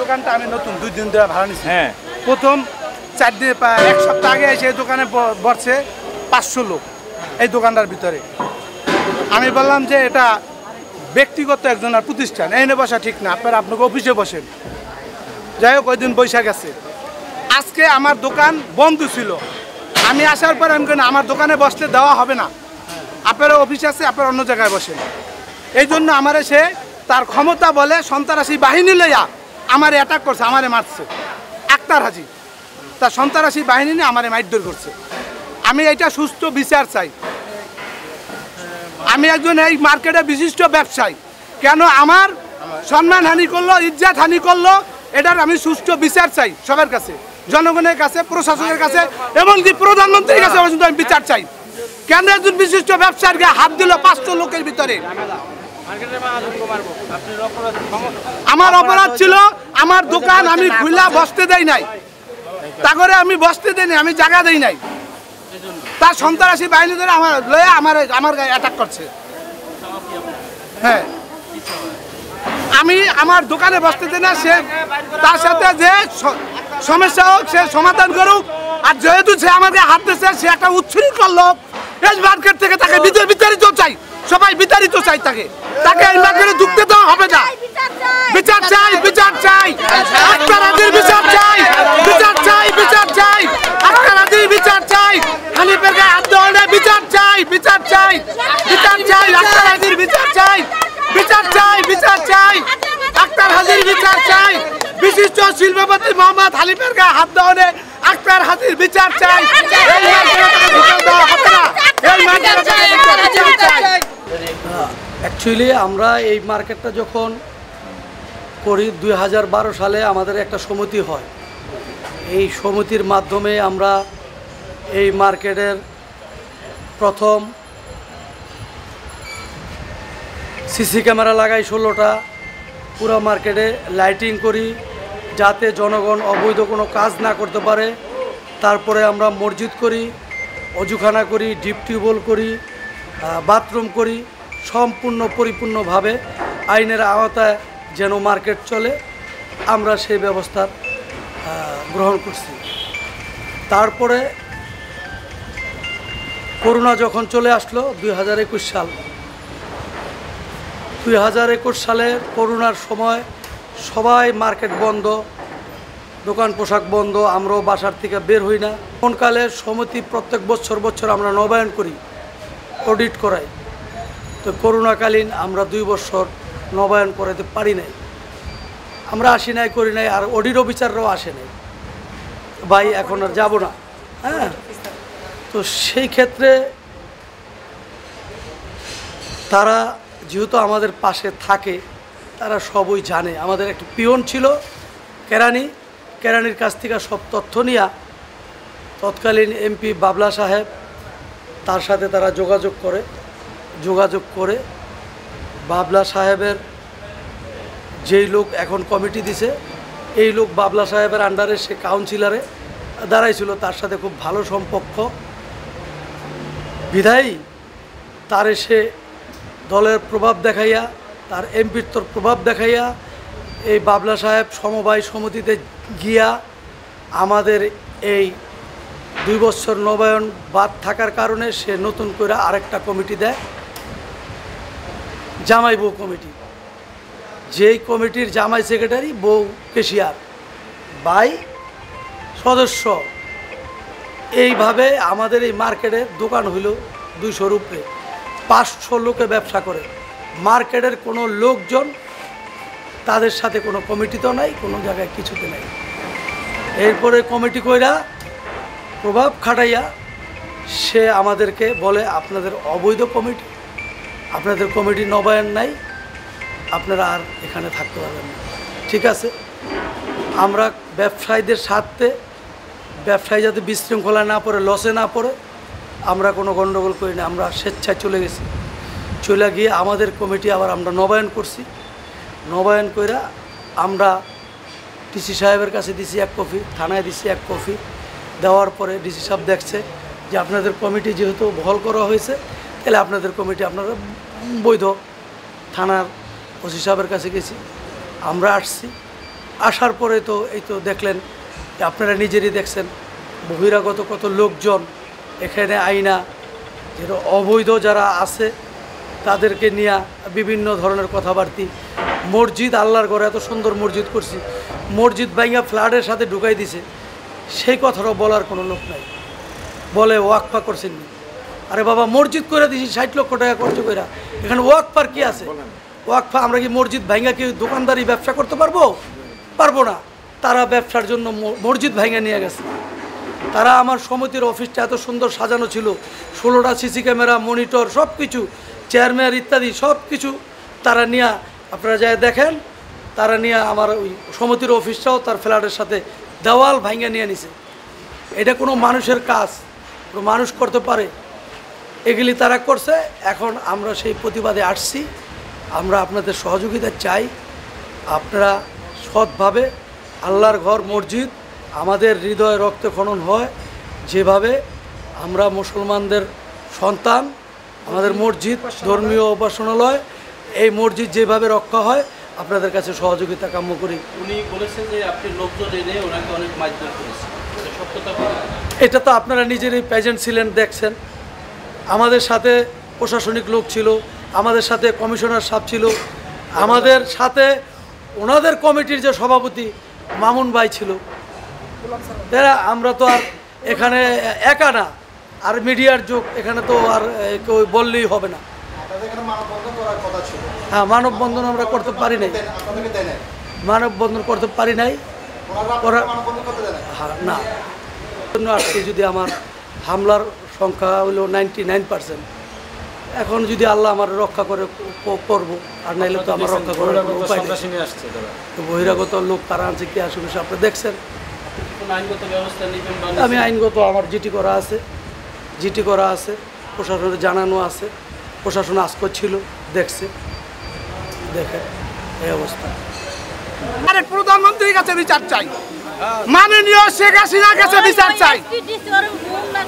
দোকানটা আমি নতুন 2 দিন ধরে ভাড়া নিচ্ছি। হ্যাঁ, প্রথম 4 দিন 1 সপ্তাহ আগে এসে এই দোকানে বসছে 500 লোক এই দোকানটার ভিতরে। আমি বললাম যে এটা ব্যক্তিগত একজনের প্রতিষ্ঠান, এনে বসা ঠিক না, আপনারা আপনাকে অফিসে বসেন। যাই হোক, ওই দিন বৈশাখ গেছে। আজকে আমার দোকান বন্ধ ছিল। আমি আসার পর আমি কেন আমার দোকানে বসতে দেওয়া হবে না, আপনারা অফিস আছে, আপনারা অন্য জায়গায় বসেন। এই জন্য আমার সে তার ক্ষমতা বলে সন্ত্রাসী বাহিনী লইয়া আমার অ্যাটাক করছে, আমারে মারছে। আক্তার হাজি তার সন্ত্রাসী বাহিনী নিয়ে আমারে মারধর করছে। আমি এটা সুস্থ বিচার চাই। আমি একজন এই মার্কেটে বিশিষ্ট ব্যবসায়ী, কেন আমার সম্মান হানি করলো, ইজ্জত হানি করলো, এটার আমি সুষ্ঠু বিচার চাই সবার কাছে, জনগণের কাছে, প্রশাসনের কাছে, এমনকি প্রধানমন্ত্রীর কাছে পর্যন্ত আমি বিচার চাই। কেন একজন বিশিষ্ট ব্যবসায়ীকে হাত দিল 500 লোকের ভিতরে? আমার অপরাধ ছিল, আমার দোকান আমি খুলা বসতে দেই নাই, তা করে আমি বসতে দেই নাই, আমি জায়গা দেই নাই। তার সন্ত্রাসী বাহিনী ধরে আমার লয়ে আমার গায়ে অ্যাটাক করছে। হ্যাঁ, আমি আমার দোকানে বসতে দিই না, সে তার সাথে যে সমস্যা হোক সে সমাধান করুক। আর যেহেতু সে আমাকে হাত দিচ্ছে, সে একটা উচ্ছৃঙ্খল লোক, এই মার্কেট থেকে তাকে বিতাড়িত চাই, সবাই বিতাড়িত চাই, তাকে এই মার্কেটে ঢুকতে দেওয়া হবে না। বিচার চাই, বিচার চাই, আক্তার হাজির বিচার চাই, বিচার চাই, বিচার চাই, আক্তার হাজির বিচার চাই, হানিফের গায়ে হাত দেওয়া বিচার চাই, বিচার চাই, বিচার চাই, আক্তার হাজির বিচার চাই, বিচার চাই, বিচার চাই, আক্তার হাজির বিচার চাই, বিশিষ্ট শিল্পপতি মোহাম্মদ হানিফের গায়ে হাত দেওয়া আক্তার হাজির বিচার চাই। অ্যাকচুয়ালি আমরা এই মার্কেটটা যখন করি 2012 সালে আমাদের একটা সমিতি হয়। এই সমিতির মাধ্যমে আমরা এই মার্কেটের প্রথম সিসি ক্যামেরা লাগাই 16টা, পুরো মার্কেটে লাইটিং করি যাতে জনগণ অবৈধ কোনো কাজ না করতে পারে। তারপরে আমরা মসজিদ করি, অজুখানা করি, ডিপ টিউবওয়েল করি, বাথরুম করি, সম্পূর্ণ পরিপূর্ণভাবে আইনের আওতায় যেন মার্কেট চলে, আমরা সেই ব্যবস্থা গ্রহণ করছি। তারপরে করোনা যখন চলে আসলো 2021 সাল, 2021 সালে করোনার সময় সবাই মার্কেট বন্ধ, দোকান পোশাক বন্ধ, আমরাও বাসার থেকে বের হই না। তখনকালে সমিতি প্রত্যেক বছর আমরা নবায়ন করি, অডিট করাই। তো করোনাকালীন আমরা 2 বছর নবায়ন করাতে পারি নাই, আমরা আসি নাই, করি নাই, আর অডিট অফিসাররাও আসে নাই, ভাই এখন আর যাব না। হ্যাঁ, তো সেই ক্ষেত্রে তারা যেহেতু আমাদের পাশে থাকে, তারা সবই জানে। আমাদের একটা পিয়ন ছিল কেরানির কাছ থেকে সব তথ্য নিয়ে তৎকালীন এমপি বাবলা সাহেব, তার সাথে তারা যোগাযোগ করে বাবলা সাহেবের যেই লোক এখন কমিটি দিছে, এই লোক বাবলা সাহেবের আন্ডারে সে কাউন্সিলরে দাঁড়াইছিল, তার সাথে খুব ভালো সম্পর্ক বিধায়ী তার এসে দলের প্রভাব দেখাইয়া, তার এমপির তোর প্রভাব দেখাইয়া এই বাবলা সাহেব সমবায় সমিতিতে গিয়া আমাদের এই 2 বছর নবায়ন বাদ থাকার কারণে সে নতুন করে আরেকটা কমিটি দেয়, জামাই বউ কমিটি। যেই কমিটির জামাই সেক্রেটারি, বউ কেশিয়ার, বাই সদস্য। এইভাবে আমাদের এই মার্কেটের দোকান হইল 200 উপরে, 500 লোকে ব্যবসা করে। মার্কেটের কোনো লোকজন তাদের সাথে কোনো কমিটিতেও নাই, কোনো জায়গায় কিছুতে নাই। এরপরে কমিটি কইরা প্রভাব খাটাইয়া সে আমাদেরকে বলে, আপনাদের অবৈধ কমিটি, আপনাদের কমিটি নবায়ন নাই, আপনারা আর এখানে থাকতে পারবেন না। ঠিক আছে, আমরা ব্যবসায়ীদের স্বার্থে, ব্যবসায়ী যাতে বিশৃঙ্খলা না পড়ে, লসে না পড়ে, আমরা কোনো গণ্ডগোল করি না। আমরা স্বেচ্ছায় চলে গেছি, চলে গিয়ে আমাদের কমিটি আবার আমরা নবায়ন করছি। নবায়ন কইরা আমরা ডিসি সাহেবের কাছে দিছি 1 কপি, থানায় দিছি 1 কপি। দেওয়ার পরে ডিসি সাহেব দেখছে যে আপনাদের কমিটি যেহেতু বহাল করা হয়েছে, তাহলে আপনাদের কমিটি আপনারা বৈধ। থানার ওসি সাহেবের কাছে গেছি, আমরা আসছি, আসার পরে তো এই তো দেখলেন, আপনারা নিজেরই দেখছেন বহিরাগত কত লোকজন এখানে আইনা, যেটা অবৈধ যারা আছে তাদেরকে নিয়ে বিভিন্ন ধরনের কথাবার্তি। মসজিদ, আল্লাহর ঘরে এত সুন্দর মসজিদ করছি, মসজিদ ভাঙ্গা ফ্ল্যাটের সাথে ঢুকাই দিছে, সেই কথাটাও বলার কোনো লোক নাই। বলে ওয়াকফা করছেন নি, আরে বাবা মসজিদ করে দিছি 60 লক্ষ টাকা খরচ করে, এখানে ওয়াকফার কি আছে? ওয়াকফা আমরা কি মসজিদ ভাঙ্গা কি দোকানদারি ব্যবসা করতে পারবো? পারবো না। তারা ব্যবসার জন্য মসজিদ ভাঙ্গা নিয়ে গেছে। তারা আমার সমিতির অফিসটা এত সুন্দর সাজানো ছিল, 16টা সিসি ক্যামেরা, মনিটর, সব কিছু, চেয়ারম্যান ইত্যাদি সব কিছু তারা নিয়ে, আপনারা যাই দেখেন, তারা নিয়ে আমার ওই সমিতির অফিসটাও তার ফ্ল্যাটের সাথে দেওয়াল ভাঙ্গা নিয়ে নিছে। এটা কোনো মানুষের কাজ, কোনো মানুষ করতে পারে? এগুলি তারা করছে। এখন আমরা সেই প্রতিবাদে আসছি। আমরা আপনাদের সহযোগিতা চাই। আপনারা সৎভাবে, আল্লাহর ঘর মসজিদ আমাদের হৃদয়ে রক্তক্ষরণ হয়, যেভাবে আমরা মুসলমানদের সন্তান, আমাদের মসজিদ ধর্মীয় উপাসনালয়, এই মসজিদ যেভাবে রক্ষা হয় আপনাদের কাছে সহযোগিতা কাম্য করি। উনি বলেছেন যে আপনি লোকজন এনে ওনাকে অনেক মারধর করেছেন, সত্যতা? এটা তো আপনারা নিজেরই প্রেজেন্ট ছিলেন, দেখছেন। আমাদের সাথে প্রশাসনিক লোক ছিল, আমাদের সাথে কমিশনার সাহেব ছিল, আমাদের সাথে ওনাদের কমিটির যে সভাপতি মামুন ভাই ছিল। আমরা তো আর এখানে একা না, আর মিডিয়ার যুগ, এখানে তো আর কেউ বললেই হবে না। হ্যাঁ, মানববন্ধন আমরা করতে পারি নাই, মানববন্ধন করতে পারি নাই। না, আজকে যদি আমার হামলার সংখ্যা হলো 99%, এখন যদি আল্লাহ আমার রক্ষা করে করবো, আর নাইলে তো আমার রক্ষা করার উপায় নেই। তো বহিরাগত লোক কারা আনছে, কি আসবে আপনারা দেখছেন। আমি আইনগত, আমার জিটি করা আছে, জিটি করা আছে, প্রশাসনের জানানো আছে, প্রশাসন আজকে ছিল, দেখছে, দেখে এই অবস্থা। আরে প্রধানমন্ত্রীর কাছে বিচার চাই, মাননীয় শেখ হাসিনার কাছে বিচার চাই।